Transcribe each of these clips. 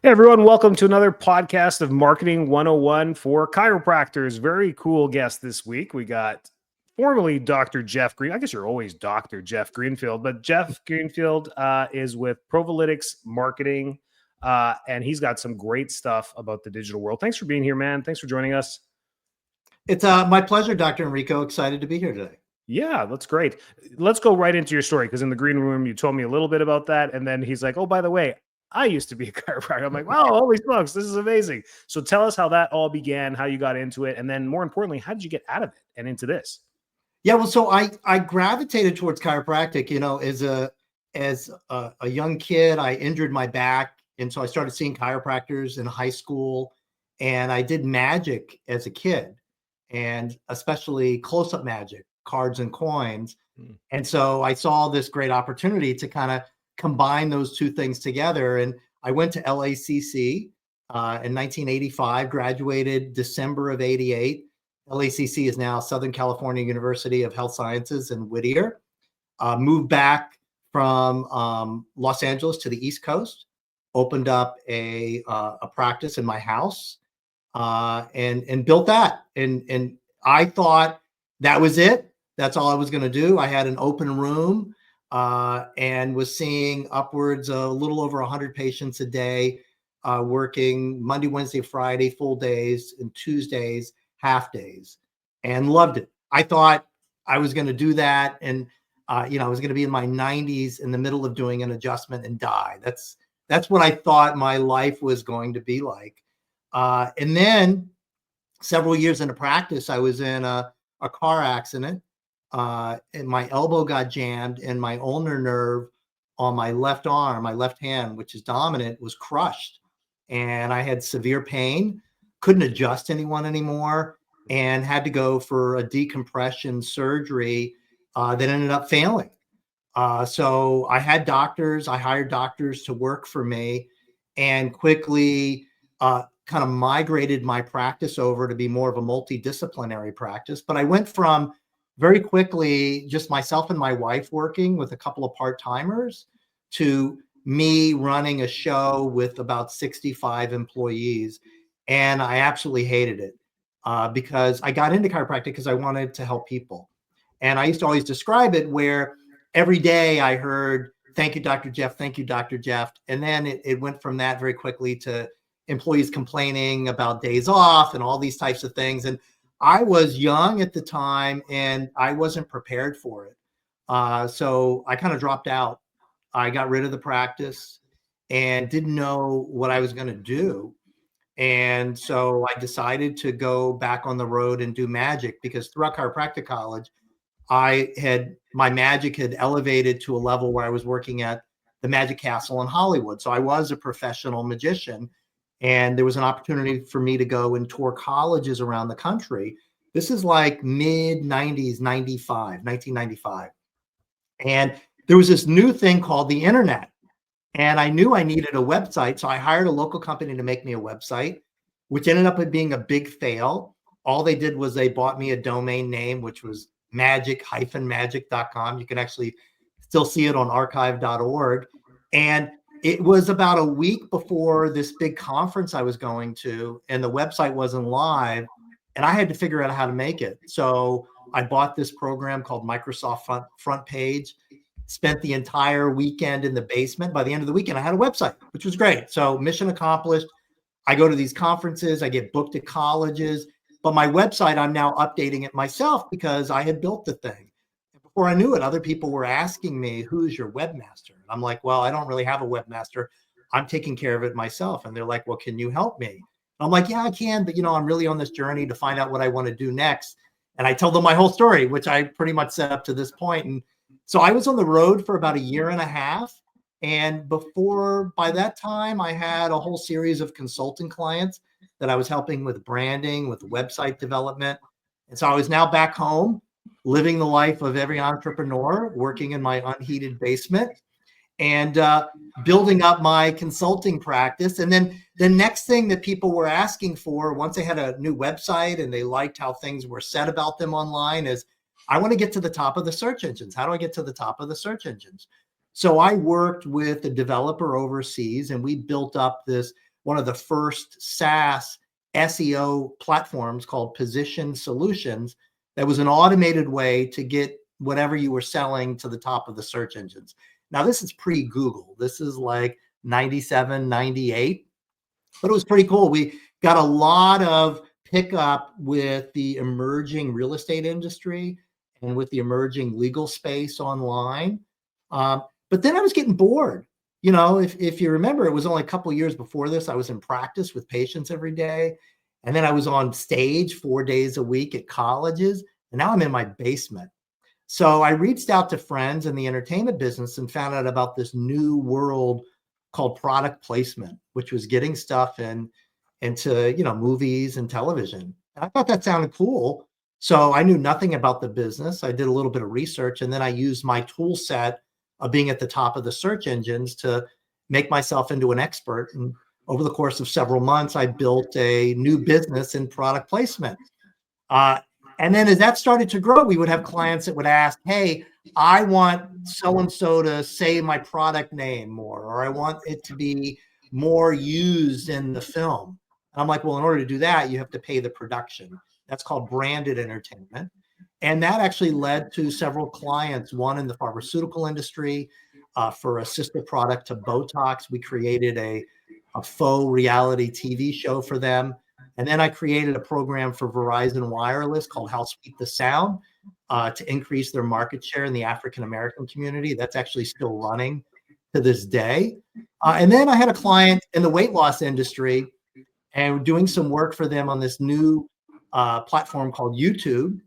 Hey everyone, welcome to another podcast of Marketing 101 for Chiropractors. Very cool guest this week. We got formerly Dr. Jeff Green. I guess you're always Dr. Jeff Greenfield, but Jeff Greenfield is with Provalytics Marketing, and he's got some great stuff about the digital world. Thanks for being here, man. Thanks for joining us. It's my pleasure, Dr. Enrico. Excited to be here today. Yeah, that's great. Let's go right into your story, because in the green room, you told me a little bit about that. And then he's like, oh, by the way, I used to be a chiropractor. I'm like, wow, holy smokes, this is amazing. So tell us how that all began, how you got into it. And then more importantly, how did you get out of it and into this? Yeah, well, so I gravitated towards chiropractic, as a young kid. I injured my back. And so I started seeing chiropractors in high school, and I did magic as a kid, and especially close-up magic, cards and coins. And so I saw this great opportunity to kind of combine those two things together. And I went to LACC in 1985, graduated December of 88. LACC is now Southern California University of Health Sciences in Whittier. Moved back from Los Angeles to the East Coast, opened up a practice in my house, and built that. And I thought that was it. That's all I was going to do. I had an open room and was seeing upwards a little over 100 patients a day, working Monday, Wednesday, Friday, full days, and Tuesdays, half days, and loved it. I thought I was going to do that. And, I was going to be in my 90s in the middle of doing an adjustment and die. That's what I thought my life was going to be like. And then several years into practice, I was in a car accident. And my elbow got jammed, and my ulnar nerve on my left arm, my left hand, which is dominant, was crushed. And I had severe pain, couldn't adjust anyone anymore, and had to go for a decompression surgery that ended up failing. So I hired doctors to work for me, and quickly kind of migrated my practice over to be more of a multidisciplinary practice. But I went from very quickly just myself and my wife working with a couple of part-timers to me running a show with about 65 employees. And I absolutely hated it because I got into chiropractic because I wanted to help people. And I used to always describe it where every day I heard, thank you, Dr. Jeff, thank you, Dr. Jeff. And then it went from that very quickly to employees complaining about days off and all these types of things. And I was young at the time, and I wasn't prepared for it. So I kind of dropped out. I got rid of the practice and didn't know what I was going to do. And so I decided to go back on the road and do magic, because throughout chiropractic college, my magic had elevated to a level where I was working at the Magic Castle in Hollywood. So I was a professional magician. And there was an opportunity for me to go and tour colleges around the country. This is like mid-90s, 1995. And there was this new thing called the internet. And I knew I needed a website. So I hired a local company to make me a website, which ended up being a big fail. All they did was they bought me a domain name, which was magic-magic.com. You can actually still see it on archive.org. And it was about a week before this big conference I was going to, and the website wasn't live, and I had to figure out how to make it. So I bought this program called Microsoft Front Page, spent the entire weekend in the basement. By the end of the weekend, I had a website, which was great. So mission accomplished. I go to these conferences, I get booked at colleges, but my website, I'm now updating it myself because I had built the thing. Before I knew it, other people were asking me, who's your webmaster? And I'm like, well, I don't really have a webmaster. I'm taking care of it myself. And they're like, well, can you help me? And I'm like, yeah, I can. But, I'm really on this journey to find out what I want to do next. And I tell them my whole story, which I pretty much set up to this point. And so I was on the road for about a year and a half. And by that time, I had a whole series of consulting clients that I was helping with branding, with website development. And so I was now back home, living the life of every entrepreneur, working in my unheated basement, and building up my consulting practice. And then the next thing that people were asking for, once they had a new website and they liked how things were said about them online, is, I want to get to the top of the search engines. How do I get to the top of the search engines? So I worked with a developer overseas, and we built up this, one of the first SaaS SEO platforms called Position Solutions. That was an automated way to get whatever you were selling to the top of the search engines. Now, this is pre-Google. This is like 97, 98, but it was pretty cool. We got a lot of pickup with the emerging real estate industry and with the emerging legal space online. But then I was getting bored. You know, if you remember, it was only a couple of years before this, I was in practice with patients every day. And then I was on stage 4 days a week at colleges. And now I'm in my basement. So I reached out to friends in the entertainment business and found out about this new world called product placement, which was getting stuff into, you know, movies and television. And I thought that sounded cool. So I knew nothing about the business. I did a little bit of research, and then I used my tool set of being at the top of the search engines to make myself into an expert. And over the course of several months, I built a new business in product placement. And then as that started to grow, we would have clients that would ask, hey, I want so-and-so to say my product name more, or I want it to be more used in the film. And I'm like, well, in order to do that, you have to pay the production. That's called branded entertainment. And that actually led to several clients, one in the pharmaceutical industry. For a sister product to Botox, we created a faux reality TV show for them. And then I created a program for Verizon Wireless called How Sweet the Sound to increase their market share in the African-American community. That's actually still running to this day. And then I had a client in the weight loss industry and doing some work for them on this new platform called YouTube.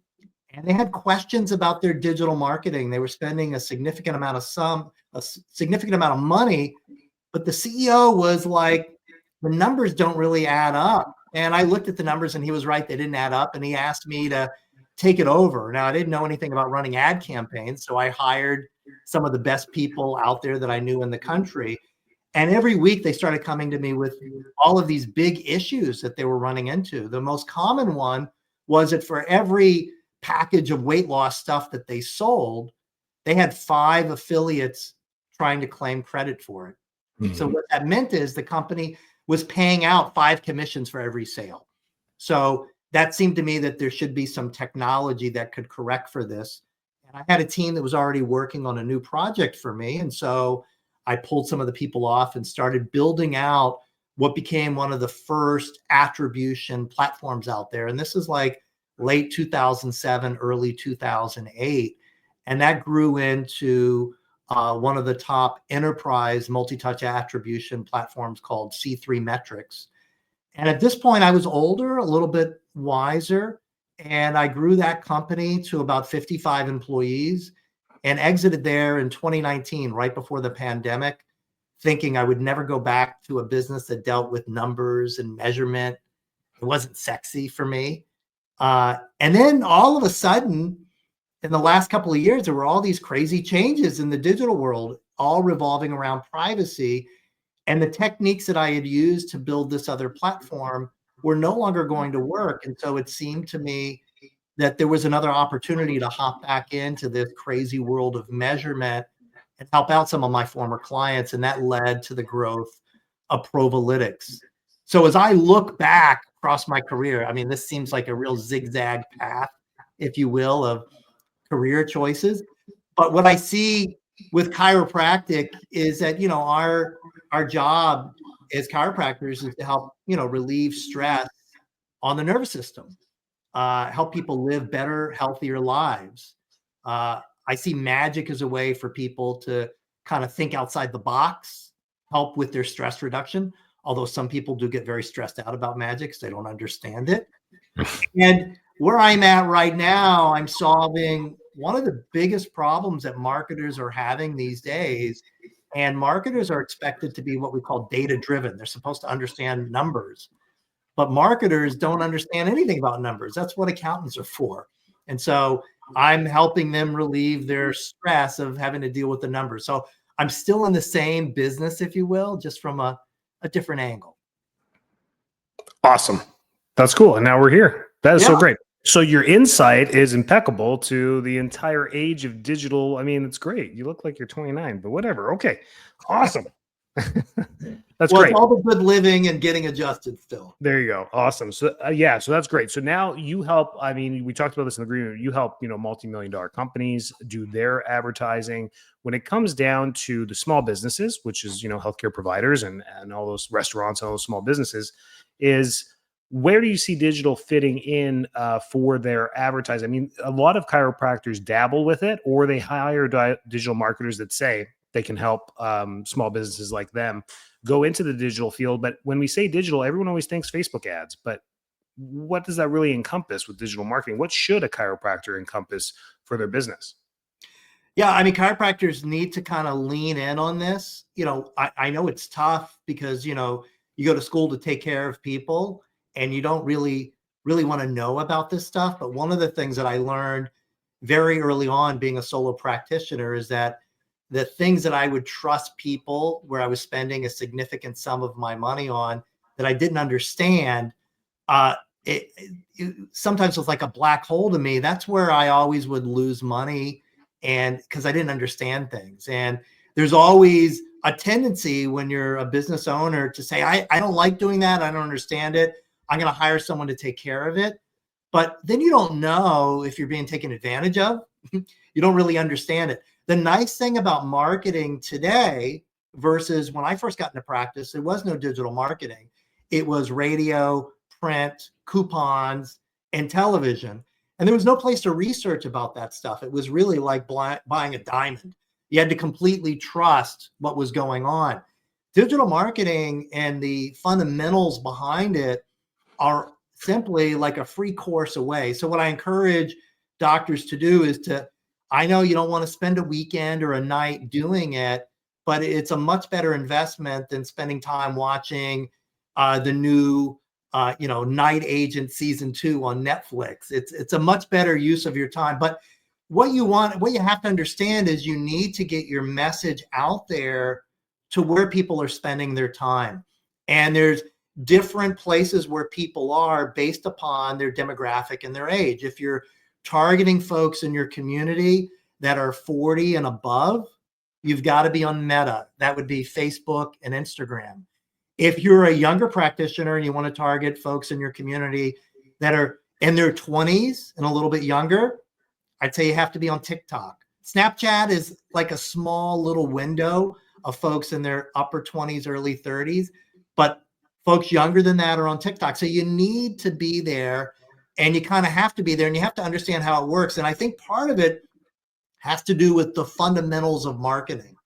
And they had questions about their digital marketing. They were spending a significant amount of money, but the CEO was like, the numbers don't really add up. And I looked at the numbers and he was right, they didn't add up. And he asked me to take it over. Now, I didn't know anything about running ad campaigns, so I hired some of the best people out there that I knew in the country. And every week they started coming to me with all of these big issues that they were running into. The most common one was that for every package of weight loss stuff that they sold, they had 5 affiliates trying to claim credit for it. Mm-hmm. So what that meant is the company was paying out 5 commissions for every sale. So that seemed to me that there should be some technology that could correct for this. And I had a team that was already working on a new project for me. And so I pulled some of the people off and started building out what became one of the first attribution platforms out there. And this is like late 2007, early 2008. And that grew into one of the top enterprise multi-touch attribution platforms called C3 Metrics. And at this point, I was older, a little bit wiser, and I grew that company to about 55 employees and exited there in 2019, right before the pandemic, thinking I would never go back to a business that dealt with numbers and measurement. It wasn't sexy for me. And then all of a sudden, in the last couple of years, there were all these crazy changes in the digital world, all revolving around privacy. And the techniques that I had used to build this other platform were no longer going to work. And so it seemed to me that there was another opportunity to hop back into this crazy world of measurement and help out some of my former clients. And that led to the growth of Provalytics. So as I look back across my career, I mean, this seems like a real zigzag path, if you will, of career choices. But what I see with chiropractic is that, you know, our job as chiropractors is to help, you know, relieve stress on the nervous system, help people live better, healthier lives. I see magic as a way for people to kind of think outside the box, help with their stress reduction. Although some people do get very stressed out about magic because they don't understand it. And where I'm at right now, I'm solving one of the biggest problems that marketers are having these days. And marketers are expected to be what we call data-driven. They're supposed to understand numbers. But marketers don't understand anything about numbers. That's what accountants are for. And so I'm helping them relieve their stress of having to deal with the numbers. So I'm still in the same business, if you will, just from a different angle. Awesome. That's cool. And now we're here. That is so great. So your insight is impeccable to the entire age of digital. I mean, it's great. You look like you're 29, but whatever. Okay. Awesome. That's Well, great. it's all the good living and getting adjusted still. There you go. Awesome. So yeah, so that's great. So now you help, I mean, we talked about this in the agreement. You help, multi-million dollar companies do their advertising. When it comes down to the small businesses, which is, healthcare providers and all those restaurants and all those small businesses, is where do you see digital fitting in for their advertising? I mean, a lot of chiropractors dabble with it, or they hire digital marketers that say they can help small businesses like them go into the digital field. But when we say digital, everyone always thinks Facebook ads. But what does that really encompass with digital marketing? What should a chiropractor encompass for their business? Yeah, I mean, chiropractors need to kind of lean in on this. I know it's tough because, you go to school to take care of people and you don't really want to know about this stuff. But one of the things that I learned very early on being a solo practitioner is that the things that I would trust people where I was spending a significant sum of my money on that I didn't understand, it sometimes was like a black hole to me. That's where I always would lose money, and because I didn't understand things. And there's always a tendency when you're a business owner to say, I don't like doing that. I don't understand it. I'm going to hire someone to take care of it. But then you don't know if you're being taken advantage of. You don't really understand it. The nice thing about marketing today versus when I first got into practice, there was no digital marketing. It was radio, print, coupons, and television. And there was no place to research about that stuff. It was really like buying a diamond. You had to completely trust what was going on. Digital marketing and the fundamentals behind it are simply like a free course away. So what I encourage doctors to do is I know you don't want to spend a weekend or a night doing it, but it's a much better investment than spending time watching the new, Night Agent season 2 on Netflix. It's a much better use of your time. But what you have to understand is you need to get your message out there to where people are spending their time. And there's different places where people are based upon their demographic and their age. If you're targeting folks in your community that are 40 and above, you've got to be on Meta. That would be Facebook and Instagram. If you're a younger practitioner and you want to target folks in your community that are in their 20s and a little bit younger, I'd say you have to be on TikTok. Snapchat is like a small little window of folks in their upper 20s, early 30s, but folks younger than that are on TikTok. So you need to be there, and you kind of have to be there, and you have to understand how it works. And I think part of it has to do with the fundamentals of marketing.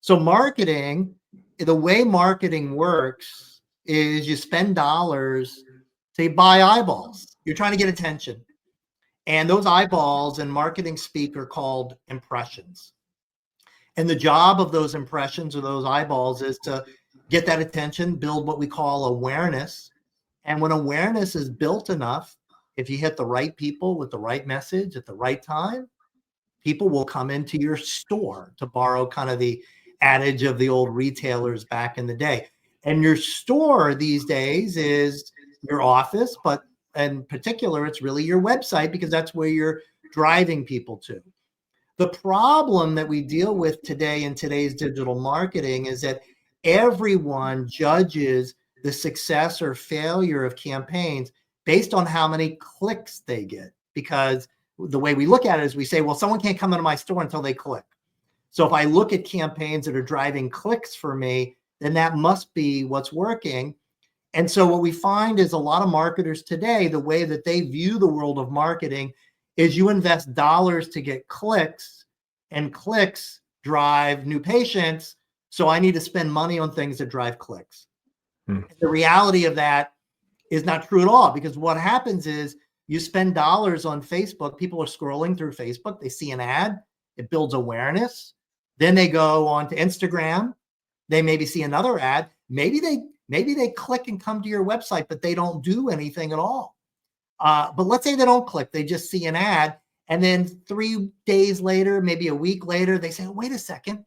So marketing, the way marketing works is you spend dollars to buy eyeballs. You're trying to get attention. And those eyeballs in marketing speak are called impressions. And the job of those impressions or those eyeballs is to get that attention, build what we call awareness. And when awareness is built enough, if you hit the right people with the right message at the right time, people will come into your store, to borrow kind of the adage of the old retailers back in the day. And your store these days is your office, but in particular, it's really your website because that's where you're driving people to. The problem that we deal with today in today's digital marketing is that everyone judges the success or failure of campaigns based on how many clicks they get. Because the way we look at it is we say, well, someone can't come into my store until they click. So if I look at campaigns that are driving clicks for me, then that must be what's working. And so what we find is a lot of marketers today, the way that they view the world of marketing is you invest dollars to get clicks, and clicks drive new patients. So I need to spend money on things that drive clicks. The reality of that is not true at all, because what happens is you spend dollars on Facebook. People are scrolling through Facebook. They see an ad. It builds awareness. Then they go on to Instagram. They maybe see another ad. Maybe they click and come to your website, but they don't do anything at all. But let's say they don't click. They just see an ad. And then 3 days later, maybe a week later, they say, oh, wait a second.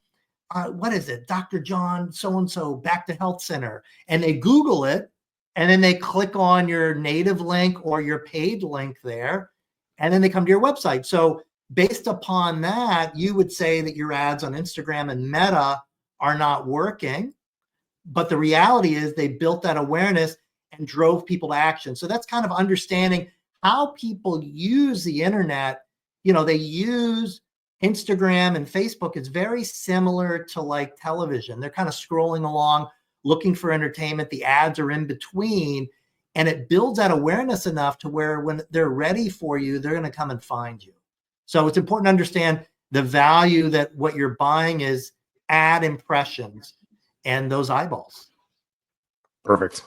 What is it? Dr. John so-and-so Back to Health Center. And they Google it. And then they click on your native link or your paid link there. And then they come to your website. So based upon that, you would say that your ads on Instagram and Meta are not working. but the reality is they built that awareness and drove people to action. So that's kind of understanding how people use the internet. You know, they use Instagram and Facebook. It's very similar to like television. They're kind of scrolling along, looking for entertainment. The ads are in between, and it builds that awareness enough to where when they're ready for you, they're going to come and find you. So it's important to understand the value that what you're buying is ad impressions and those eyeballs. Perfect.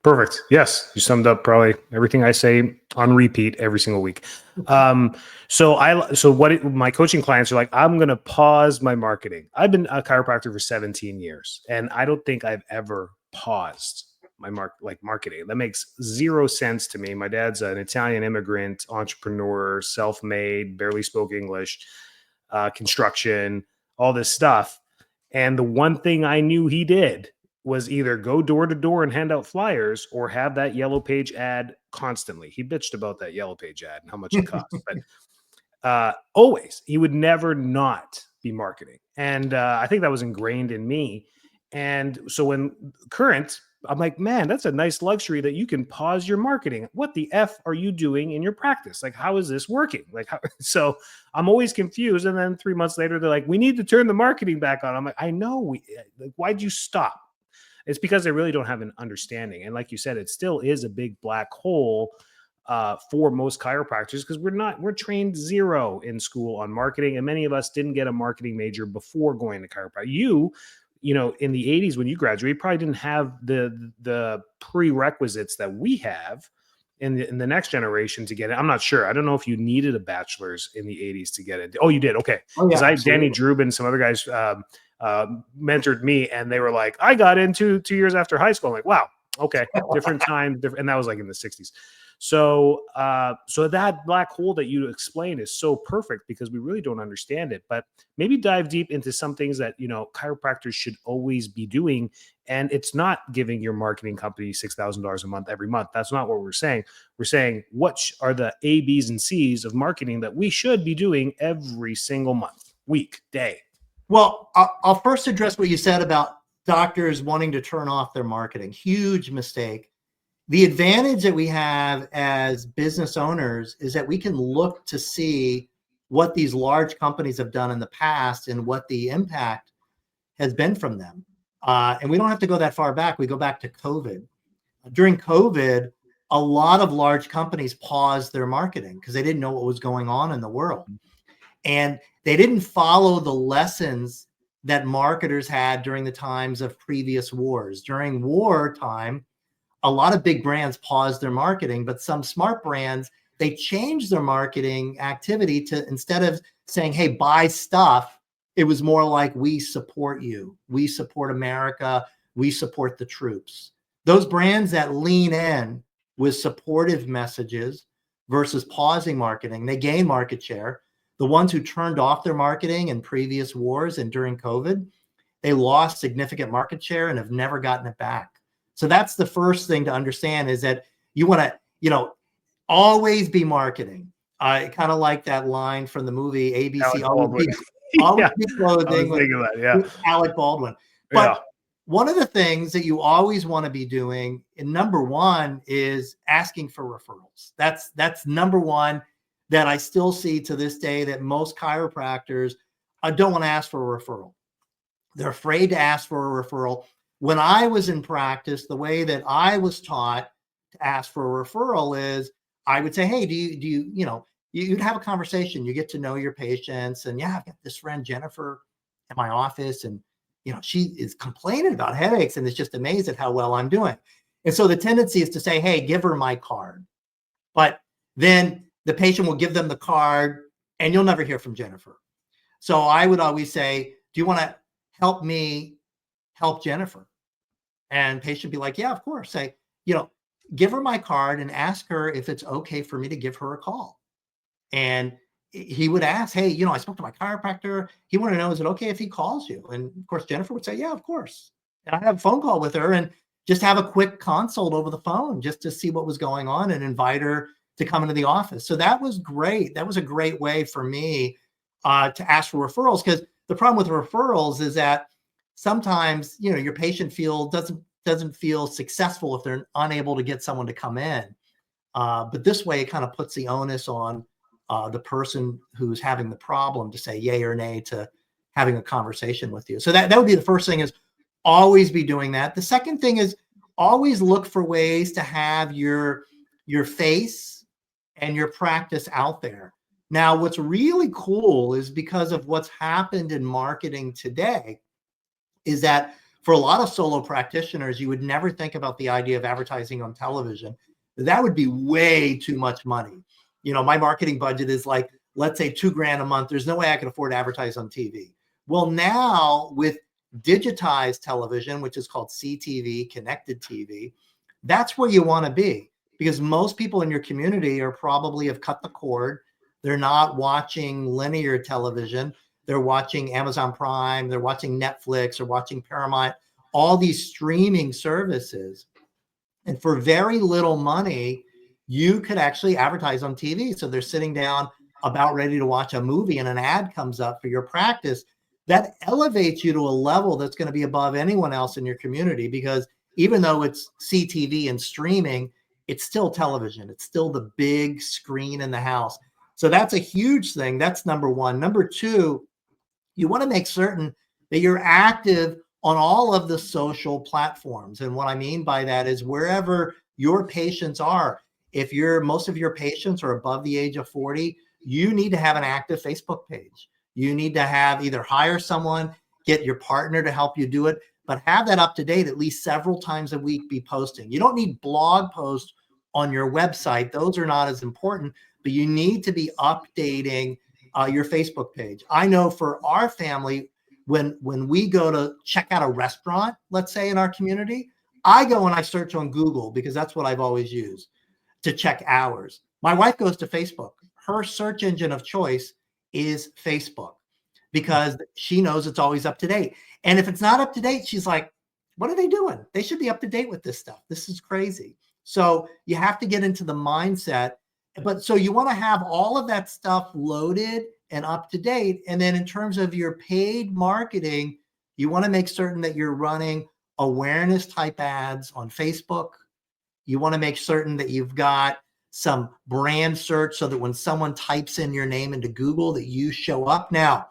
Perfect. Yes, you summed up probably everything I say on repeat every single week. So my coaching clients are like, I'm going to pause my marketing. I've been a chiropractor for 17 years, and I don't think I've ever paused my marketing. That makes zero sense to me. My dad's an Italian immigrant, entrepreneur, self-made, barely spoke English, construction, all this stuff. And the one thing I knew he did was either go door to door and hand out flyers or have that yellow page ad constantly. He bitched about that yellow page ad and how much it cost, but always, he would never not be marketing. And I think that was ingrained in me. And so I'm like, man, that's a nice luxury that you can pause your marketing. What the F are you doing in your practice? Like, how is this working? So I'm always confused. And then 3 months later, they're like, we need to turn the marketing back on. I'm like, I know. Why'd you stop? It's because they really don't have an understanding. And like you said, it still is a big black hole for most chiropractors because we're trained zero in school on marketing. And many of us didn't get a marketing major before going to chiropractic. You know, in the 80s when you graduated, you probably didn't have the prerequisites that we have in the next generation to get it. I'm not sure. I don't know if you needed a bachelor's in the 80s to get it. Oh, you did. Okay. Because Danny Drubin, some other guys mentored me, and they were like, I got into 2 years after high school. I'm like, wow, okay, different time. And that was like in the 60s. So that black hole that you explained is so perfect because we really don't understand it. But maybe dive deep into some things that, you know, chiropractors should always be doing. And it's not giving your marketing company $6,000 a month every month. That's not what we're saying. We're saying what are the A, B's, and C's of marketing that we should be doing every single month, week, day. Well, I'll first address what you said about doctors wanting to turn off their marketing. Huge mistake. The advantage that we have as business owners is that we can look to see what these large companies have done in the past and what the impact has been from them. And we don't have to go that far back. We go back to COVID. During COVID, a lot of large companies paused their marketing because they didn't know what was going on in the world. And they didn't follow the lessons that marketers had during the times of previous wars. During wartime, a lot of big brands paused their marketing, but some smart brands, they changed their marketing activity to, instead of saying, hey, buy stuff, it was more like, we support you. We support America. We support the troops. Those brands that lean in with supportive messages versus pausing marketing, they gain market share. The ones who turned off their marketing in previous wars and during COVID, they lost significant market share and have never gotten it back. So that's the first thing to understand, is that you want to, you know, always be marketing. I kind of like that line from the movie ABC, always be clothing with Alec Baldwin. But one of the things that you always want to be doing, and number one, is asking for referrals. That's number one that I still see to this day, that most chiropractors don't want to ask for a referral. They're afraid to ask for a referral. When I was in practice, the way that I was taught to ask for a referral is I would say, hey, do you, you'd have a conversation, you get to know your patients, and yeah, I've got this friend, Jennifer, at my office, and, she is complaining about headaches and is just amazed at how well I'm doing. And so the tendency is to say, hey, give her my card. But then the patient will give them the card and you'll never hear from Jennifer. So I would always say, do you want to help me help Jennifer? And patient be like, yeah, of course. Say, give her my card and ask her if it's okay for me to give her a call. And he would ask, hey, I spoke to my chiropractor. He wanted to know, is it okay if he calls you? And of course, Jennifer would say, yeah, of course. And I'd have a phone call with her and just have a quick consult over the phone just to see what was going on and invite her to come into the office. So that was great. That was a great way for me to ask for referrals, because the problem with referrals is that sometimes, you know, your patient doesn't feel successful if they're unable to get someone to come in. But this way, it kind of puts the onus on the person who's having the problem to say yay or nay to having a conversation with you. So that would be the first thing, is always be doing that. The second thing is always look for ways to have your face and your practice out there. Now, what's really cool is, because of what's happened in marketing today, is that for a lot of solo practitioners, you would never think about the idea of advertising on television. That would be way too much money. You know, my marketing budget is like, let's say $2,000 a month. There's no way I can afford to advertise on TV. Well, now with digitized television, which is called CTV, connected TV, that's where you want to be, because most people in your community are probably have cut the cord. They're not watching linear television. They're watching Amazon Prime, they're watching Netflix, or watching Paramount, all these streaming services. And for very little money, you could actually advertise on TV. So they're sitting down about ready to watch a movie and an ad comes up for your practice. That elevates you to a level that's going to be above anyone else in your community, because even though it's CTV and streaming, it's still television. It's still the big screen in the house. So that's a huge thing. That's number one. Number two, you want to make certain that you're active on all of the social platforms. And what I mean by that is wherever your patients are. If most of your patients are above the age of 40, you need to have an active Facebook page. You need to have either hire someone, get your partner to help you do it, but have that up to date at least several times a week, be posting. You don't need blog posts on your website. Those are not as important, but you need to be updating your Facebook page. I know for our family, when we go to check out a restaurant, let's say in our community, I go and I search on Google, because that's what I've always used to check hours. My wife goes to Facebook. Her search engine of choice is Facebook, because she knows it's always up to date. And if it's not up to date, she's like, what are they doing? They should be up to date with this stuff. This is crazy. So you have to get into the mindset. But so you want to have all of that stuff loaded and up to date. And then in terms of your paid marketing, you want to make certain that you're running awareness type ads on Facebook. You want to make certain that you've got some brand search, so that when someone types in your name into Google, that you show up. Now,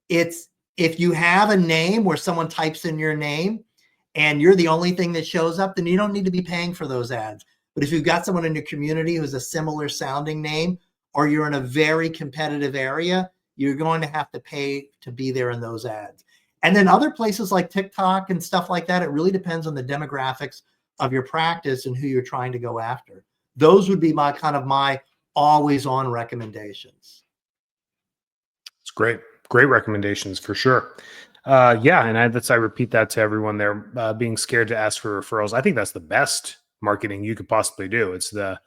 if you have a name where someone types in your name and you're the only thing that shows up, then you don't need to be paying for those ads. But if you've got someone in your community who's a similar sounding name, or you're in a very competitive area, you're going to have to pay to be there in those ads. And then other places like TikTok and stuff like that, it really depends on the demographics of your practice and who you're trying to go after. Those would be my always on recommendations. It's great. Great recommendations for sure. Yeah. And I repeat that to everyone there, being scared to ask for referrals. I think that's the best marketing you could possibly do. It's not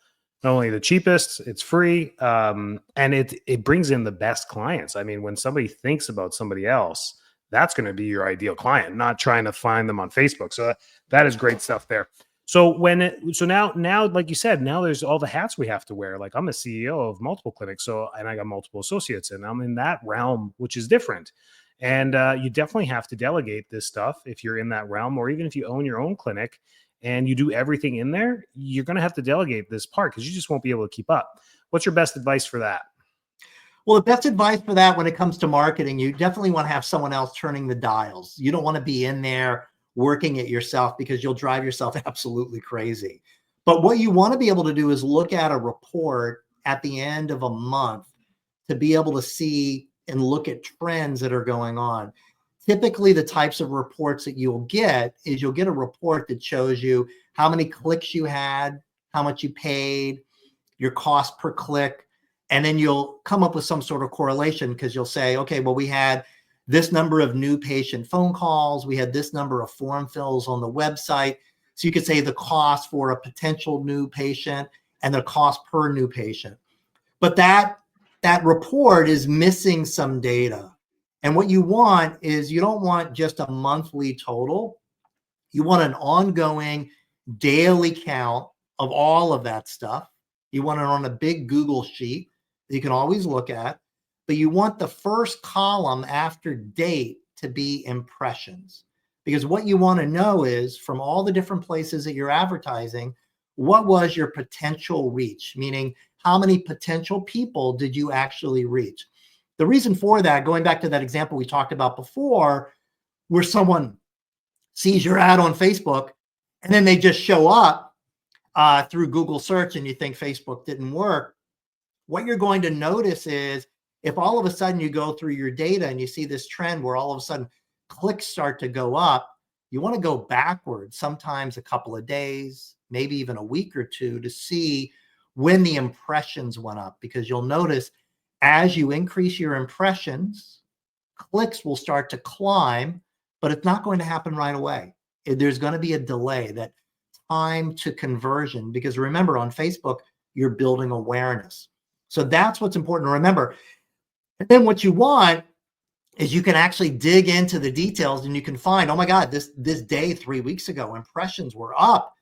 only the cheapest, it's free. And it brings in the best clients. I mean, when somebody thinks about somebody else, that's going to be your ideal client, not trying to find them on Facebook. So that is great stuff there. So now, like you said, now there's all the hats we have to wear. Like, I'm a CEO of multiple clinics, and I got multiple associates, and I'm in that realm, which is different. And you definitely have to delegate this stuff if you're in that realm, or even if you own your own clinic and you do everything in there, you're going to have to delegate this part, because you just won't be able to keep up. What's your best advice for that? Well, the best advice for that when it comes to marketing, you definitely want to have someone else turning the dials. You don't want to be in there working it yourself, because you'll drive yourself absolutely crazy. But what you want to be able to do is look at a report at the end of a month to be able to see and look at trends that are going on. Typically, the types of reports that you'll get a report that shows you how many clicks you had, how much you paid, your cost per click, and then you'll come up with some sort of correlation, because you'll say, okay, well, we had this number of new patient phone calls, we had this number of form fills on the website. So you could say the cost for a potential new patient and the cost per new patient. But that report is missing some data. And what you want is, you don't want just a monthly total. You want an ongoing daily count of all of that stuff. You want it on a big Google sheet that you can always look at. But you want the first column after date to be impressions. Because what you want to know is from all the different places that you're advertising, what was your potential reach? Meaning, how many potential people did you actually reach? The reason for that, going back to that example we talked about before, where someone sees your ad on Facebook and then they just show up through Google search and you think Facebook didn't work. What you're going to notice is if all of a sudden you go through your data and you see this trend where all of a sudden clicks start to go up, you want to go backwards, sometimes a couple of days, maybe even a week or two, to see when the impressions went up, because you'll notice as you increase your impressions, clicks will start to climb, but it's not going to happen right away. There's going to be a delay, that time to conversion, because remember, on Facebook, you're building awareness. So that's what's important to remember. And then what you want is you can actually dig into the details and you can find, oh my God, this day 3 weeks ago, impressions were up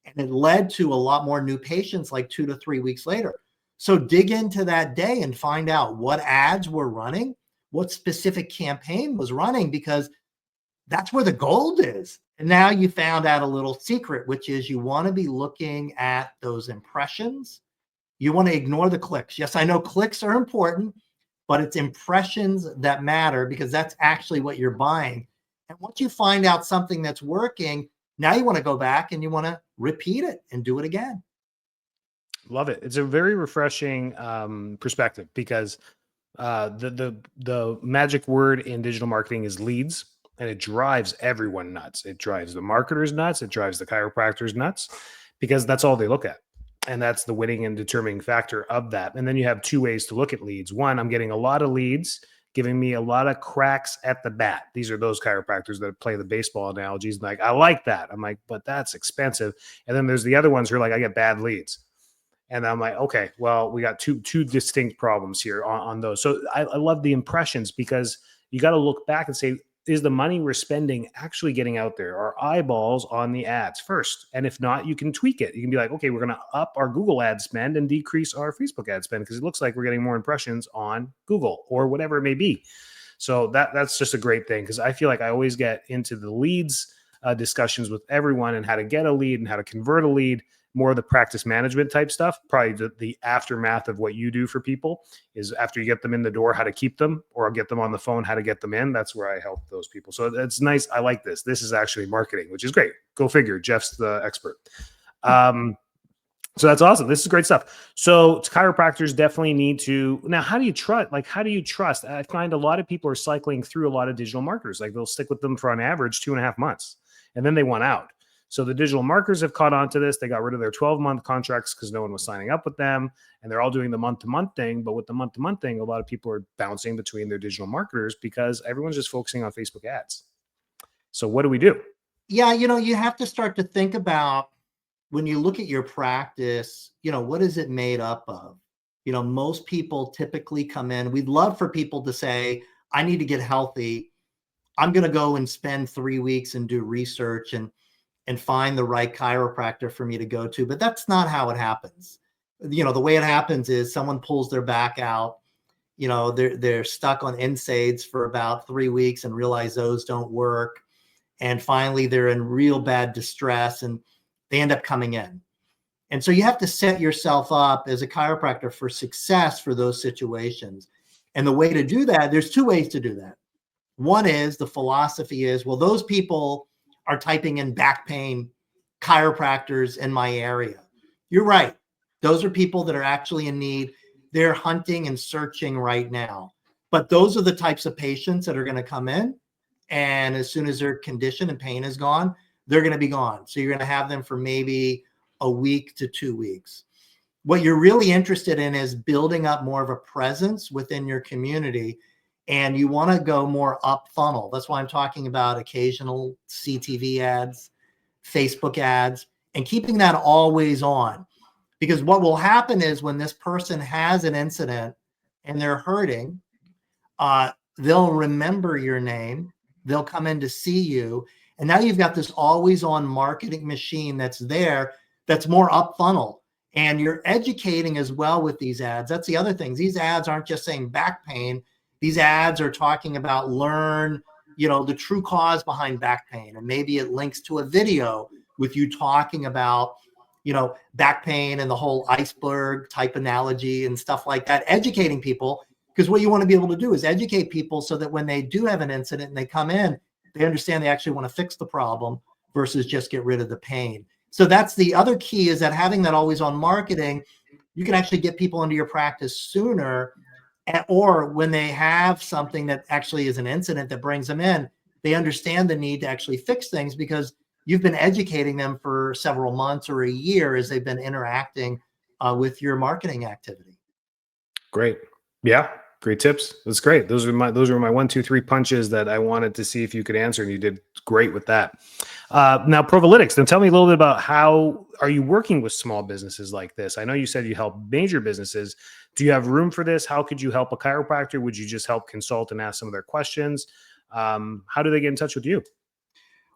and it led to a lot more new patients like 2 to 3 weeks later. So dig into that day and find out what ads were running, what specific campaign was running, because that's where the gold is. And now you found out a little secret, which is you want to be looking at those impressions. You want to ignore the clicks. Yes, I know clicks are important, but it's impressions that matter, because that's actually what you're buying. And once you find out something that's working, now you want to go back and you want to repeat it and do it again. Love it. It's a very refreshing perspective, because the magic word in digital marketing is leads, and it drives everyone nuts. It drives the marketers nuts. It drives the chiropractors nuts, because that's all they look at. And that's the winning and determining factor of that. And then you have two ways to look at leads. One, I'm getting a lot of leads, giving me a lot of cracks at the bat. These are those chiropractors that play the baseball analogies. Like, I like that. I'm like, but that's expensive. And then there's the other ones who are like, I get bad leads. And I'm like, okay, well, we got two distinct problems here on those. So I love the impressions, because you got to look back and say, is the money we're spending actually getting out there? Are eyeballs on the ads first? And if not, you can tweak it. You can be like, okay, we're going to up our Google ad spend and decrease our Facebook ad spend, because it looks like we're getting more impressions on Google or whatever it may be. So that's just a great thing, because I feel like I always get into the leads discussions with everyone, and how to get a lead and how to convert a lead. More of the practice management type stuff. Probably the aftermath of what you do for people is, after you get them in the door, how to keep them, or get them on the phone, how to get them in. That's where I help those people. So it's nice. I like this. This is actually marketing, which is great. Go figure. Jeff's the expert. So that's awesome. This is great stuff. So chiropractors definitely need to. Now, how do you trust? Like, how do you trust? I find a lot of people are cycling through a lot of digital marketers. Like, they'll stick with them for on average 2.5 months, and then they want out. So the digital marketers have caught on to this. They got rid of their 12-month contracts because no one was signing up with them, and they're all doing the month-to-month thing. But with the month-to-month thing, a lot of people are bouncing between their digital marketers, because everyone's just focusing on Facebook ads. So what do we do? Yeah, you have to start to think about, when you look at your practice, what is it made up of? Most people typically come in. We'd love for people to say, I need to get healthy. I'm going to go and spend 3 weeks and do research and find the right chiropractor for me to go to. But that's not how it happens. The way it happens is someone pulls their back out. They're stuck on NSAIDs for about 3 weeks and realize those don't work. And finally, they're in real bad distress and they end up coming in. And so you have to set yourself up as a chiropractor for success for those situations. And the way to do that, there's 2 ways to do that. One is, the philosophy is, well, those people are typing in back pain chiropractors in my area. You're right. Those are people that are actually in need. They're hunting and searching right now. But those are the types of patients that are going to come in. And as soon as their condition and pain is gone, they're going to be gone. So you're going to have them for maybe a week to 2 weeks. What you're really interested in is building up more of a presence within your community. And you want to go more up funnel. That's why I'm talking about occasional CTV ads, Facebook ads, and keeping that always on. Because what will happen is, when this person has an incident and they're hurting, they'll remember your name. They'll come in to see you. And now you've got this always on marketing machine that's there, that's more up funnel. And you're educating as well with these ads. That's the other thing. These ads aren't just saying back pain. These ads are talking about learn, the true cause behind back pain. And maybe it links to a video with you talking about, back pain and the whole iceberg type analogy and stuff like that, educating people. Because what you want to be able to do is educate people so that when they do have an incident and they come in, they understand they actually want to fix the problem versus just get rid of the pain. So that's the other key, is that having that always on marketing, you can actually get people into your practice sooner, or when they have something that actually is an incident that brings them in, they understand the need to actually fix things because you've been educating them for several months or a year as they've been interacting with your marketing activity. Great. Yeah. Great tips. That's great. Those were my 1, 2, 3 punches that I wanted to see if you could answer, and you did great with that. Now, Provalytics, then tell me a little bit about how are you working with small businesses like this? I know you said you help major businesses. Do you have room for this? How could you help a chiropractor? Would you just help consult and ask some of their questions? How do they get in touch with you?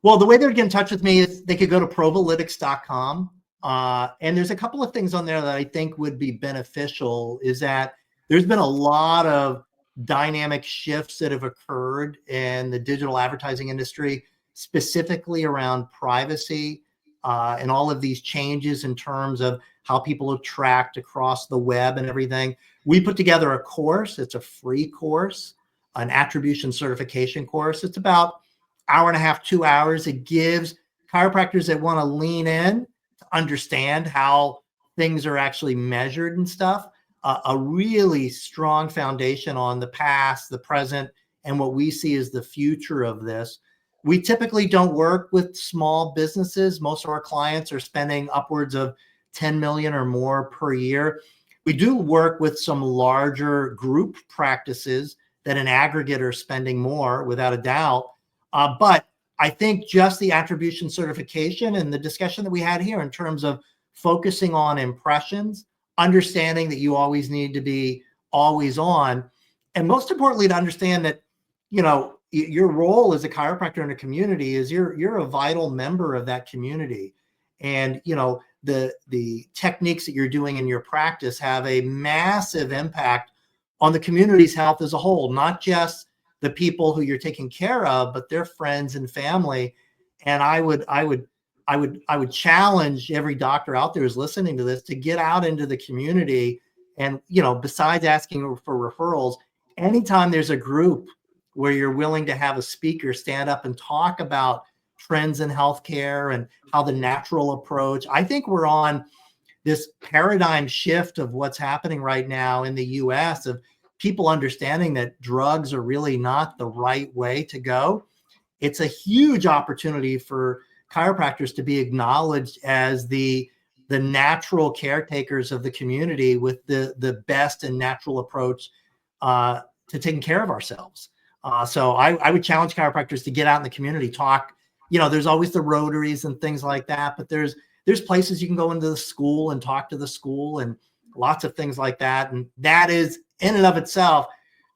Well, the way they would get in touch with me is they could go to Provalytics.com. And there's a couple of things on there that I think would be beneficial, is that there's been a lot of dynamic shifts that have occurred in the digital advertising industry, specifically around privacy and all of these changes in terms of how people are tracked across the web and everything. We put together a course. It's a free course, an attribution certification course. It's about an hour and a half, 2 hours. It gives chiropractors that want to lean in to understand how things are actually measured and stuff, a really strong foundation on the past, the present, and what we see as the future of this. We typically don't work with small businesses. Most of our clients are spending upwards of 10 million or more per year. We do work with some larger group practices that in aggregate are spending more, without a doubt. But I think just the attribution certification and the discussion that we had here in terms of focusing on impressions, understanding that you always need to be always on, and most importantly, to understand that, your role as a chiropractor in a community is you're a vital member of that community. And, the techniques that you're doing in your practice have a massive impact on the community's health as a whole, not just the people who you're taking care of, but their friends and family. And I would challenge every doctor out there who's listening to this to get out into the community. And, besides asking for referrals, anytime there's a group where you're willing to have a speaker stand up and talk about trends in healthcare and how the natural approach, I think we're on this paradigm shift of what's happening right now in the US, of people understanding that drugs are really not the right way to go. It's a huge opportunity for chiropractors to be acknowledged as the natural caretakers of the community with the best and natural approach to taking care of ourselves. So I would challenge chiropractors to get out in the community, talk. There's always the Rotaries and things like that, but there's places you can go into the school and talk to the school and lots of things like that. And that is in and of itself,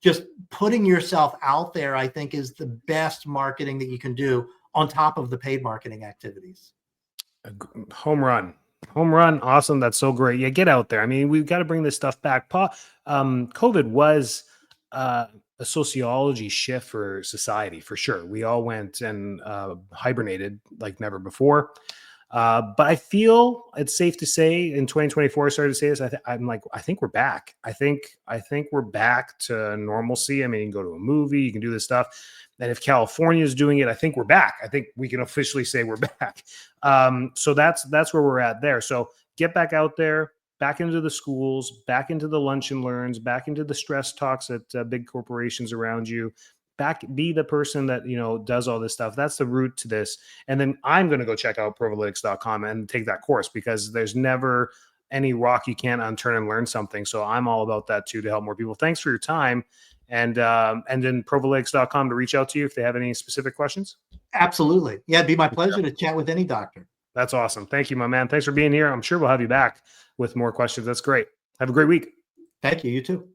just putting yourself out there, I think, is the best marketing that you can do on top of the paid marketing activities. Home run. Awesome. That's so great. Yeah. Get out there. I mean, we've got to bring this stuff back. COVID was a sociology shift for society, for sure. We all went and hibernated like never before. But I feel it's safe to say in 2024, I started to say this. I think we're back. I think we're back to normalcy. I mean, you can go to a movie, you can do this stuff. And if California is doing it, I think we're back. I think we can officially say we're back. So that's where we're at there. So get back out there, back into the schools, back into the lunch and learns, back into the stress talks at big corporations around you. Be the person that, does all this stuff. That's the root to this. And then I'm going to go check out Provalytics.com and take that course, because there's never any rock you can't unturn and learn something. So I'm all about that too, to help more people. Thanks for your time. And then Provalytics.com to reach out to you if they have any specific questions. Absolutely. Yeah. It'd be my pleasure to chat with any doctor. That's awesome. Thank you, my man. Thanks for being here. I'm sure we'll have you back with more questions. That's great. Have a great week. Thank you. You too.